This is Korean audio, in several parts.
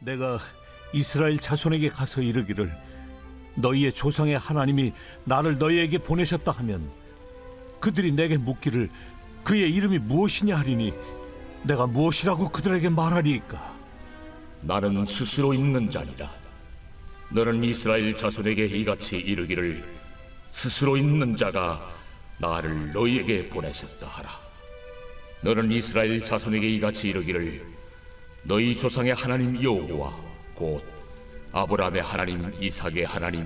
내가 이스라엘 자손에게 가서 이르기를 너희의 조상의 하나님이 나를 너희에게 보내셨다 하면 그들이 내게 묻기를 그의 이름이 무엇이냐 하리니 내가 무엇이라고 그들에게 말하리이까? 나는 스스로 있는 자니라. 너는 이스라엘 자손에게 이같이 이르기를 스스로 있는 자가 나를 너희에게 보내셨다 하라. 너는 이스라엘 자손에게 이같이 이르기를 너희 조상의 하나님 여호와 곧 아브라함의 하나님, 이삭의 하나님,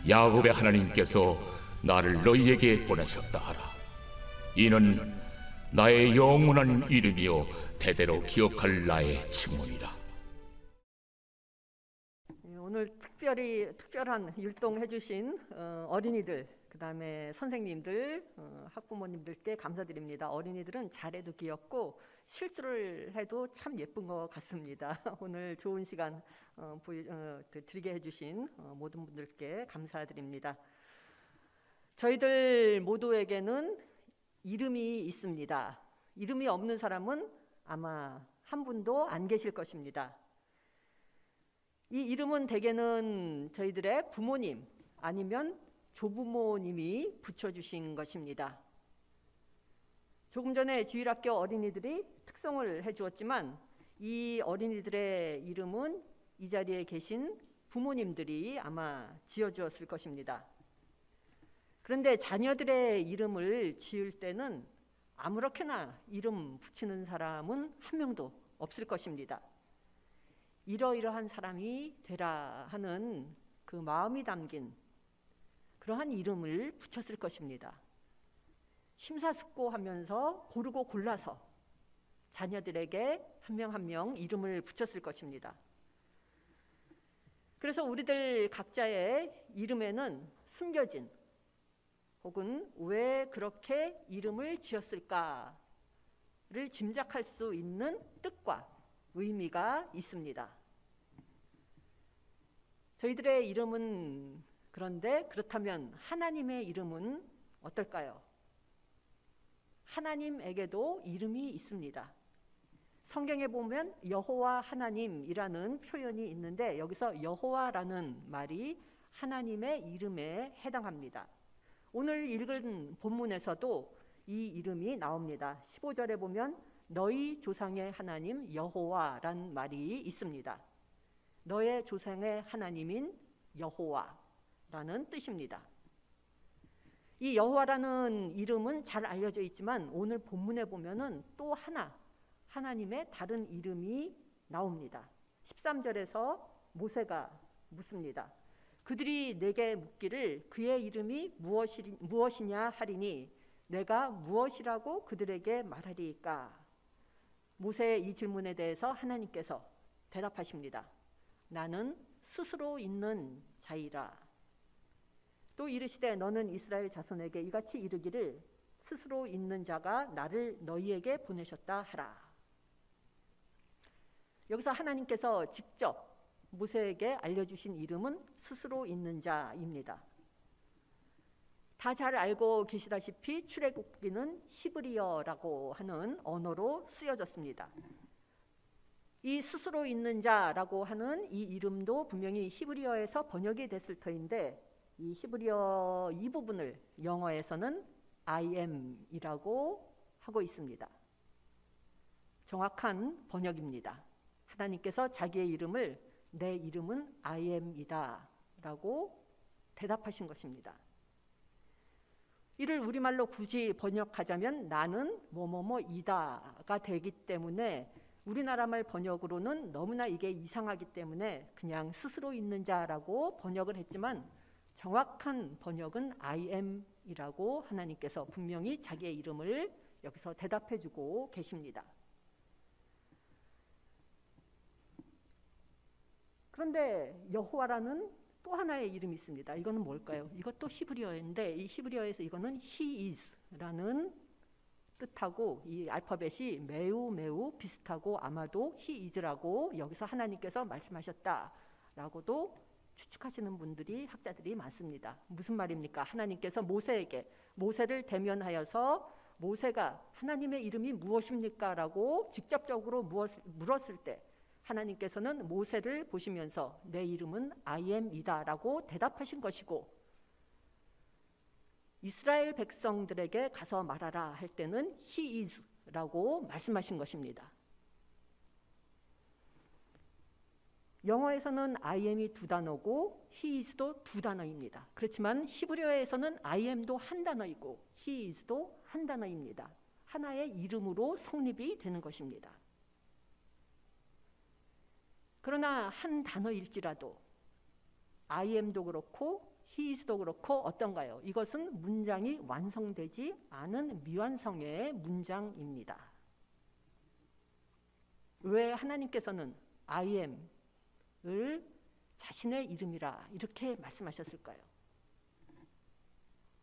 야곱의 하나님께서 나를 너희에게 보내셨다 하라. 이는 나의 영원한 이름이요 대대로 기억할 나의 칭문이라. 오늘 특별한 율동해 주신 어린이들, 그 다음에 선생님들, 학부모님들께 감사드립니다. 어린이들은 잘해도 귀엽고 실수를 해도 참 예쁜 것 같습니다. 오늘 좋은 시간 드리게 해주신 모든 분들께 감사드립니다. 저희들 모두에게는 이름이 있습니다. 이름이 없는 사람은 아마 한 분도 안 계실 것입니다. 이 이름은 대개는 저희들의 부모님 아니면 조부모님이 붙여주신 것입니다. 조금 전에 주일학교 어린이들이 특송을 해주었지만 이 어린이들의 이름은 이 자리에 계신 부모님들이 아마 지어주었을 것입니다. 그런데 자녀들의 이름을 지을 때는 아무렇게나 이름 붙이는 사람은 한 명도 없을 것입니다. 이러이러한 사람이 되라 하는 그 마음이 담긴 그러한 이름을 붙였을 것입니다. 심사숙고하면서 고르고 골라서 자녀들에게 한 명 한 명 이름을 붙였을 것입니다. 그래서 우리들 각자의 이름에는 숨겨진 혹은 왜 그렇게 이름을 지었을까를 짐작할 수 있는 뜻과 의미가 있습니다. 저희들의 이름은 그렇다면 하나님의 이름은 어떨까요? 하나님에게도 이름이 있습니다. 성경에 보면 여호와 하나님이라는 표현이 있는데 여기서 여호와라는 말이 하나님의 이름에 해당합니다. 오늘 읽은 본문에서도 이 이름이 나옵니다. 15절에 보면 너희 조상의 하나님 여호와란 말이 있습니다. 너의 조상의 하나님인 여호와라는 뜻입니다. 이 여호와라는 이름은 잘 알려져 있지만 오늘 본문에 보면은 또 하나님의 다른 이름이 나옵니다. 13절에서 모세가 묻습니다. 그들이 내게 묻기를 그의 이름이 무엇이냐 하리니 내가 무엇이라고 그들에게 말하리이까? 모세의 이 질문에 대해서 하나님께서 대답하십니다. 나는 스스로 있는 자이라. 또 이르시되 너는 이스라엘 자손에게 이같이 이르기를 스스로 있는 자가 나를 너희에게 보내셨다 하라. 여기서 하나님께서 직접 모세에게 알려주신 이름은 스스로 있는 자입니다. 다 잘 알고 계시다시피 출애굽기는 히브리어라고 하는 언어로 쓰여졌습니다. 이 스스로 있는 자라고 하는 이 이름도 분명히 히브리어에서 번역이 됐을 터인데 이 히브리어 이 부분을 영어에서는 I am이라고 하고 있습니다. 정확한 번역입니다. 하나님께서 자기의 이름을 내 이름은 I am이다 라고 대답하신 것입니다. 이를 우리말로 굳이 번역하자면 나는 뭐뭐뭐이다가 되기 때문에 우리나라 말 번역으로는 너무나 이게 이상하기 때문에 그냥 스스로 있는 자라고 번역을 했지만 정확한 번역은 I am이라고 하나님께서 분명히 자기의 이름을 여기서 대답해주고 계십니다. 그런데 여호와라는 또 하나의 이름이 있습니다. 이거는 뭘까요? 이것도 히브리어인데 이 히브리어에서 이거는 He is라는 뜻하고 이 알파벳이 매우 비슷하고 아마도 He is라고 여기서 하나님께서 말씀하셨다라고도 추측하시는 분들이 학자들이 많습니다. 무슨 말입니까? 하나님께서 모세를 대면하여서 모세가 하나님의 이름이 무엇입니까? 라고 직접적으로 물었을 때 하나님께서는 모세를 보시면서 내 이름은 I am이다 라고 대답하신 것이고, 이스라엘 백성들에게 가서 말하라 할 때는 He is 라고 말씀하신 것입니다. 영어에서는 I am이 두 단어고 He is도 두 단어입니다. 그렇지만 히브리어에서는 I am도 한 단어이고 He is도 한 단어입니다. 하나의 이름으로 성립이 되는 것입니다. 그러나 한 단어일지라도 I am도 그렇고 He is도 그렇고 어떤가요? 이것은 문장이 완성되지 않은 미완성의 문장입니다. 왜 하나님께서는 I am을 자신의 이름이라 이렇게 말씀하셨을까요?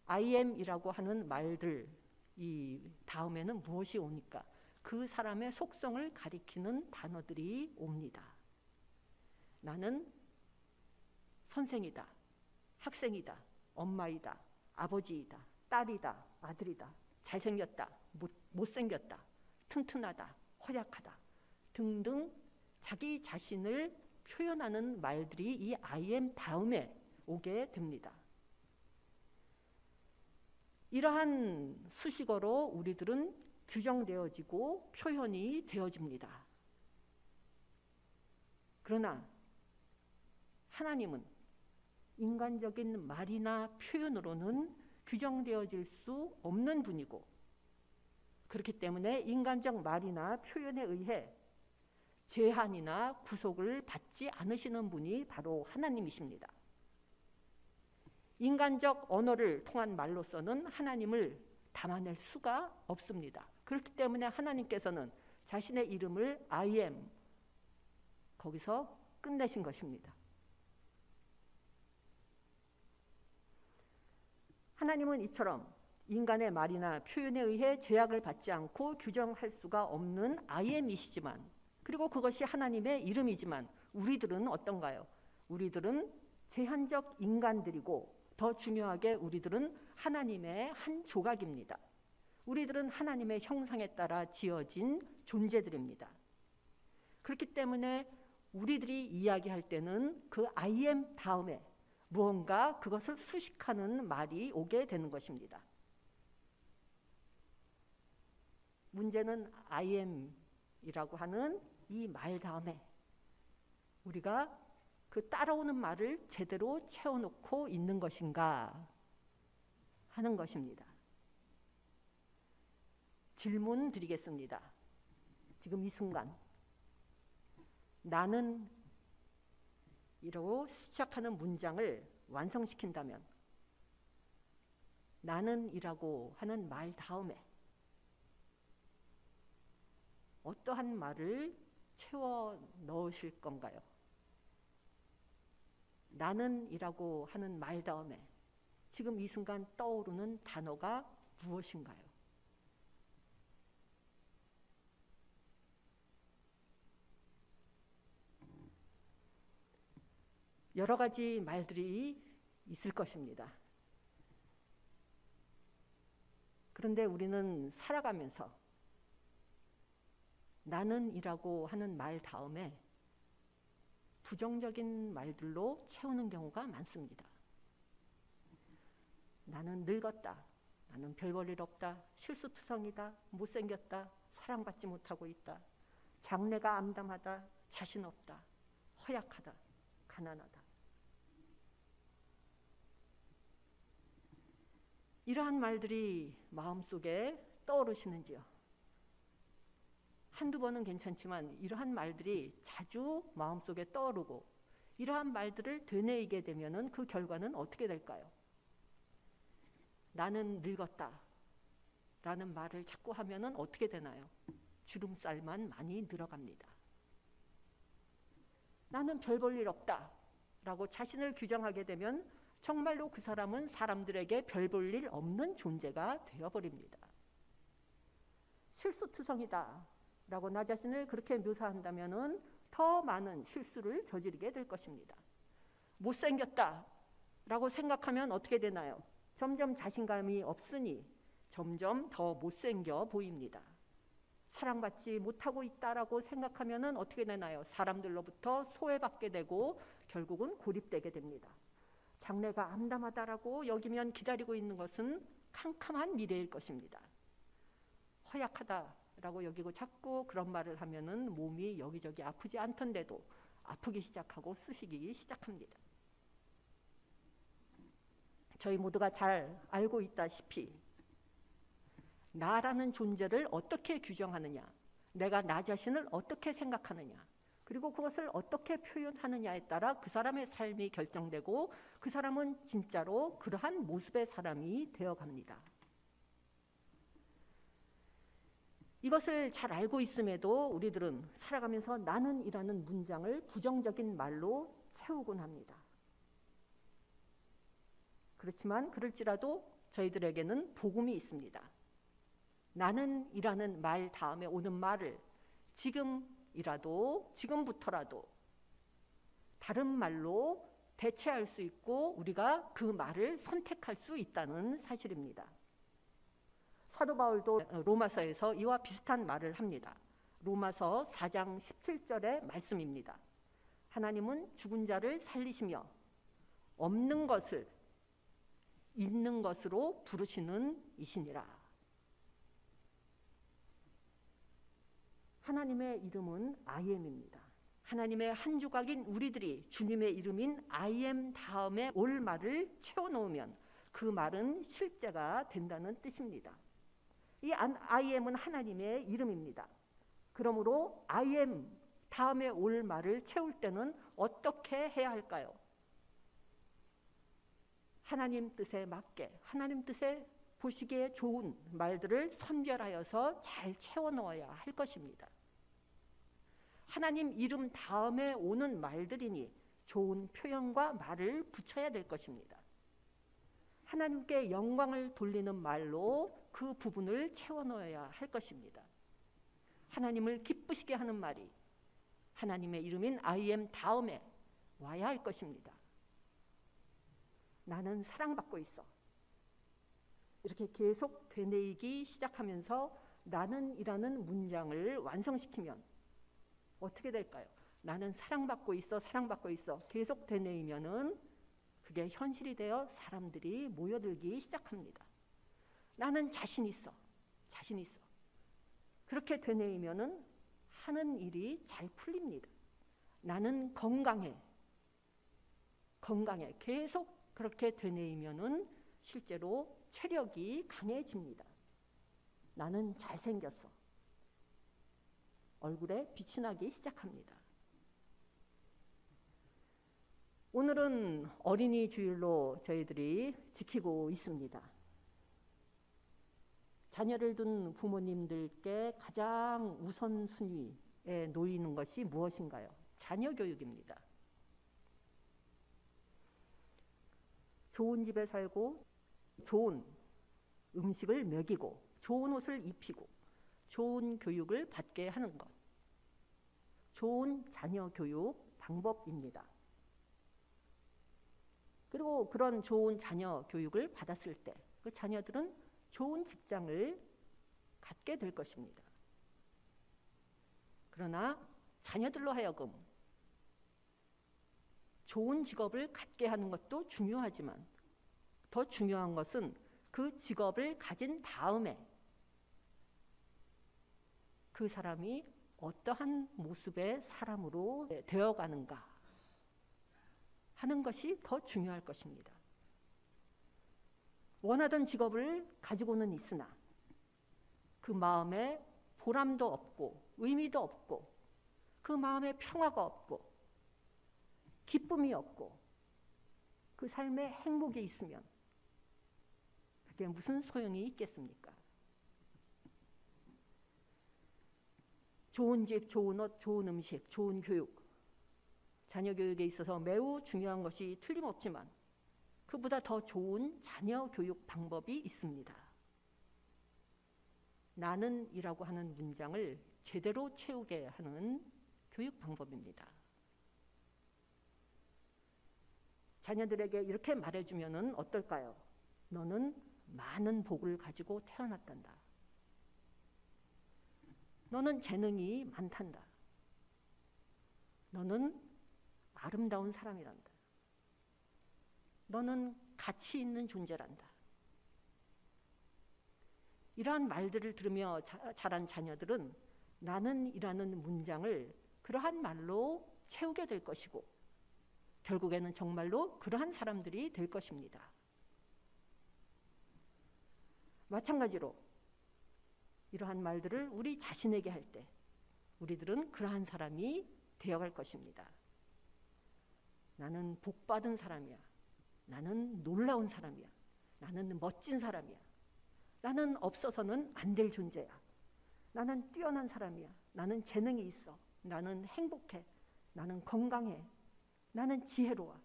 I am이라고 하는 말들 이 다음에는 무엇이 오니까 그 사람의 속성을 가리키는 단어들이 옵니다. 나는 선생이다, 학생이다, 엄마이다, 아버지이다, 딸이다, 아들이다, 잘생겼다, 못생겼다, 튼튼하다, 허약하다 등등 자기 자신을 표현하는 말들이 이 I am 다음에 오게 됩니다. 이러한 수식어로 우리들은 규정되어지고 표현이 되어집니다. 그러나 하나님은 인간적인 말이나 표현으로는 규정되어질 수 없는 분이고, 그렇기 때문에 인간적 말이나 표현에 의해 제한이나 구속을 받지 않으시는 분이 바로 하나님이십니다. 인간적 언어를 통한 말로서는 하나님을 담아낼 수가 없습니다. 그렇기 때문에 하나님께서는 자신의 이름을 I am 거기서 끝내신 것입니다. 하나님은 이처럼 인간의 말이나 표현에 의해 제약을 받지 않고 규정할 수가 없는 I am이시지만, 그리고 그것이 하나님의 이름이지만 우리들은 어떤가요? 우리들은 제한적 인간들이고, 더 중요하게 우리들은 하나님의 한 조각입니다. 우리들은 하나님의 형상에 따라 지어진 존재들입니다. 그렇기 때문에 우리들이 이야기할 때는 그 I am 다음에 무언가 그것을 수식하는 말이 오게 되는 것입니다. 문제는 I am이라고 하는 이 말 다음에 우리가 그 따라오는 말을 제대로 채워놓고 있는 것인가 하는 것입니다. 질문 드리겠습니다. 지금 이 순간 나는 이라고 시작하는 문장을 완성시킨다면 나는 이라고 하는 말 다음에 어떠한 말을 채워 넣으실 건가요? 나는 이라고 하는 말 다음에 지금 이 순간 떠오르는 단어가 무엇인가요? 여러 가지 말들이 있을 것입니다. 그런데 우리는 살아가면서 나는 이라고 하는 말 다음에 부정적인 말들로 채우는 경우가 많습니다. 나는 늙었다. 나는 별 볼 일 없다. 실수투성이다. 못생겼다. 사랑받지 못하고 있다. 장래가 암담하다. 자신 없다. 허약하다. 가난하다. 이러한 말들이 마음속에 떠오르시는지요? 한두 번은 괜찮지만 이러한 말들이 자주 마음속에 떠오르고 이러한 말들을 되뇌이게 되면 그 결과는 어떻게 될까요? 나는 늙었다 라는 말을 자꾸 하면 어떻게 되나요? 주름살만 많이 늘어갑니다. 나는 별 볼 일 없다 라고 자신을 규정하게 되면 정말로 그 사람은 사람들에게 별 볼 일 없는 존재가 되어버립니다. 실수투성이다 라고 나 자신을 그렇게 묘사한다면 더 많은 실수를 저지르게 될 것입니다. 못생겼다 라고 생각하면 어떻게 되나요? 점점 자신감이 없으니 점점 더 못생겨 보입니다. 사랑받지 못하고 있다라고 생각하면은 어떻게 되나요? 사람들로부터 소외받게 되고 결국은 고립되게 됩니다. 장래가 암담하다라고 여기면 기다리고 있는 것은 캄캄한 미래일 것입니다. 허약하다라고 여기고 자꾸 그런 말을 하면은 몸이 여기저기 아프지 않던데도 아프기 시작하고 쑤시기 시작합니다. 저희 모두가 잘 알고 있다시피 나라는 존재를 어떻게 규정하느냐, 내가 나 자신을 어떻게 생각하느냐, 그리고 그것을 어떻게 표현하느냐에 따라 그 사람의 삶이 결정되고 그 사람은 진짜로 그러한 모습의 사람이 되어갑니다. 이것을 잘 알고 있음에도 우리들은 살아가면서 나는이라는 문장을 부정적인 말로 채우곤 합니다. 그렇지만 그럴지라도 저희들에게는 복음이 있습니다. 나는이라는 말 다음에 오는 말을 지금부터라도 다른 말로 대체할 수 있고 우리가 그 말을 선택할 수 있다는 사실입니다. 사도 바울도 로마서에서 이와 비슷한 말을 합니다. 로마서 4장 17절의 말씀입니다. 하나님은 죽은 자를 살리시며 없는 것을 있는 것으로 부르시는 이시니라. 하나님의 이름은 I am입니다. 하나님의 한 조각인 우리들이 주님의 이름인 I am 다음에 올 말을 채워놓으면 그 말은 실제가 된다는 뜻입니다. 이 I am은 하나님의 이름입니다. 그러므로 I am 다음에 올 말을 채울 때는 어떻게 해야 할까요? 하나님 뜻에 맞게, 하나님 뜻에 보시기에 좋은 말들을 선별하여서 잘 채워넣어야 할 것입니다. 하나님 이름 다음에 오는 말들이니 좋은 표현과 말을 붙여야 될 것입니다. 하나님께 영광을 돌리는 말로 그 부분을 채워넣어야 할 것입니다. 하나님을 기쁘시게 하는 말이 하나님의 이름인 I am 다음에 와야 할 것입니다. 나는 사랑받고 있어. 이렇게 계속 되뇌이기 시작하면서 나는이라는 문장을 완성시키면 어떻게 될까요? 나는 사랑받고 있어, 사랑받고 있어. 계속 되뇌이면은 그게 현실이 되어 사람들이 모여들기 시작합니다. 나는 자신 있어, 자신 있어. 그렇게 되뇌이면은 하는 일이 잘 풀립니다. 나는 건강해, 건강해. 계속 그렇게 되뇌이면은 실제로 체력이 강해집니다. 나는 잘생겼어. 얼굴에 빛이 나기 시작합니다. 오늘은 어린이 주일로 저희들이 지키고 있습니다. 자녀를 둔 부모님들께 가장 우선순위에 놓이는 것이 무엇인가요? 자녀 교육입니다. 좋은 집에 살고 좋은 음식을 먹이고 좋은 옷을 입히고 좋은 교육을 받게 하는 것. 좋은 자녀 교육 방법입니다. 그리고 그런 좋은 자녀 교육을 받았을 때 그 자녀들은 좋은 직장을 갖게 될 것입니다. 그러나 자녀들로 하여금 좋은 직업을 갖게 하는 것도 중요하지만 더 중요한 것은 그 직업을 가진 다음에 그 사람이 어떠한 모습의 사람으로 되어가는가 하는 것이 더 중요할 것입니다. 원하던 직업을 가지고는 있으나 그 마음에 보람도 없고 의미도 없고 그 마음에 평화가 없고 기쁨이 없고 그 삶에 행복이 있으면 그게 무슨 소용이 있겠습니까? 좋은 집, 좋은 옷, 좋은 음식, 좋은 교육, 자녀 교육에 있어서 매우 중요한 것이 틀림없지만 그보다 더 좋은 자녀 교육 방법이 있습니다. 나는이라고 하는 문장을 제대로 채우게 하는 교육 방법입니다. 자녀들에게 이렇게 말해주면은 어떨까요? 너는 많은 복을 가지고 태어났단다. 너는 재능이 많단다. 너는 아름다운 사람이란다. 너는 가치 있는 존재란다. 이러한 말들을 들으며 자란 자녀들은 나는이라는 문장을 그러한 말로 채우게 될 것이고 결국에는 정말로 그러한 사람들이 될 것입니다. 마찬가지로 이러한 말들을 우리 자신에게 할 때 우리들은 그러한 사람이 되어갈 것입니다. 나는 복받은 사람이야. 나는 놀라운 사람이야. 나는 멋진 사람이야. 나는 없어서는 안 될 존재야. 나는 뛰어난 사람이야. 나는 재능이 있어. 나는 행복해. 나는 건강해. 나는 지혜로워.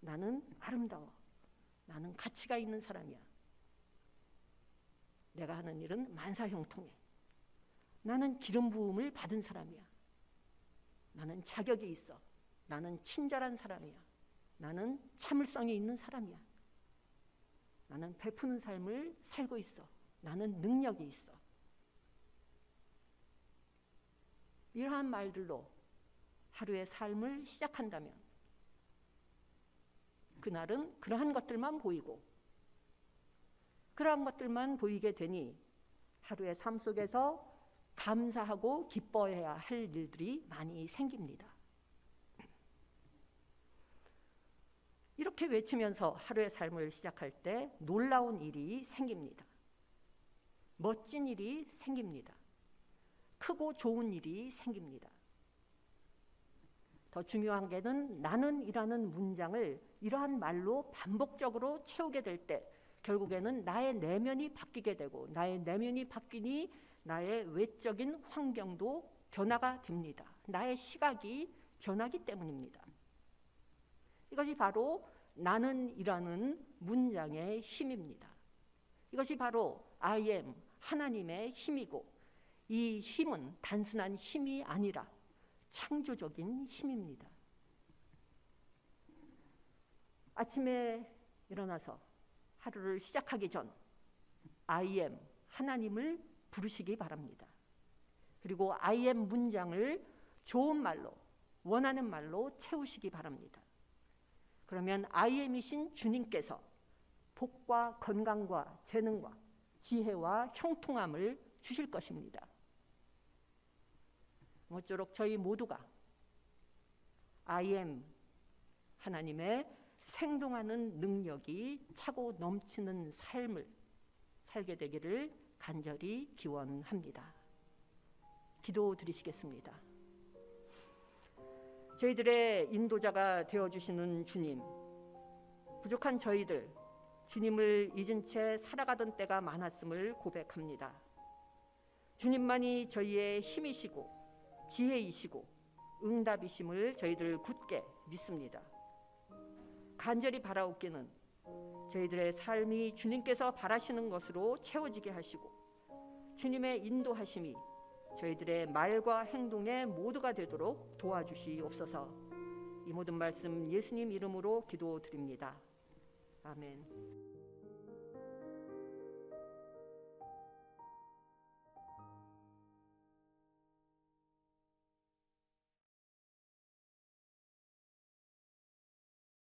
나는 아름다워. 나는 가치가 있는 사람이야. 내가 하는 일은 만사형통해. 나는 기름 부음을 받은 사람이야. 나는 자격이 있어. 나는 친절한 사람이야. 나는 참을성이 있는 사람이야. 나는 베푸는 삶을 살고 있어. 나는 능력이 있어. 이러한 말들로 하루의 삶을 시작한다면 그날은 그러한 것들만 보이고 그러한 것들만 보이게 되니 하루의 삶 속에서 감사하고 기뻐해야 할 일들이 많이 생깁니다. 이렇게 외치면서 하루의 삶을 시작할 때 놀라운 일이 생깁니다. 멋진 일이 생깁니다. 크고 좋은 일이 생깁니다. 더 중요한 게는 나는이라는 문장을 이러한 말로 반복적으로 채우게 될 때 결국에는 나의 내면이 바뀌게 되고 나의 내면이 바뀌니 나의 외적인 환경도 변화가 됩니다. 나의 시각이 변하기 때문입니다. 이것이 바로 나는이라는 문장의 힘입니다. 이것이 바로 I am 하나님의 힘이고 이 힘은 단순한 힘이 아니라 창조적인 힘입니다. 아침에 일어나서 하루를 시작하기 전 I am 하나님을 부르시기 바랍니다. 그리고 I am 문장을 좋은 말로 원하는 말로 채우시기 바랍니다. 그러면 I am이신 주님께서 복과 건강과 재능과 지혜와 형통함을 주실 것입니다. 모쪼록 저희 모두가 I am 하나님의 생동하는 능력이 차고 넘치는 삶을 살게 되기를 간절히 기원합니다. 기도드리시겠습니다. 저희들의 인도자가 되어주시는 주님, 부족한 저희들, 주님을 잊은 채 살아가던 때가 많았음을 고백합니다. 주님만이 저희의 힘이시고 지혜이시고 응답이심을 저희들 굳게 믿습니다. 간절히 바라옵기는 저희들의 삶이 주님께서 바라시는 것으로 채워지게 하시고 주님의 인도하심이 저희들의 말과 행동의 모두가 되도록 도와주시옵소서. 이 모든 말씀 예수님 이름으로 기도드립니다. 아멘.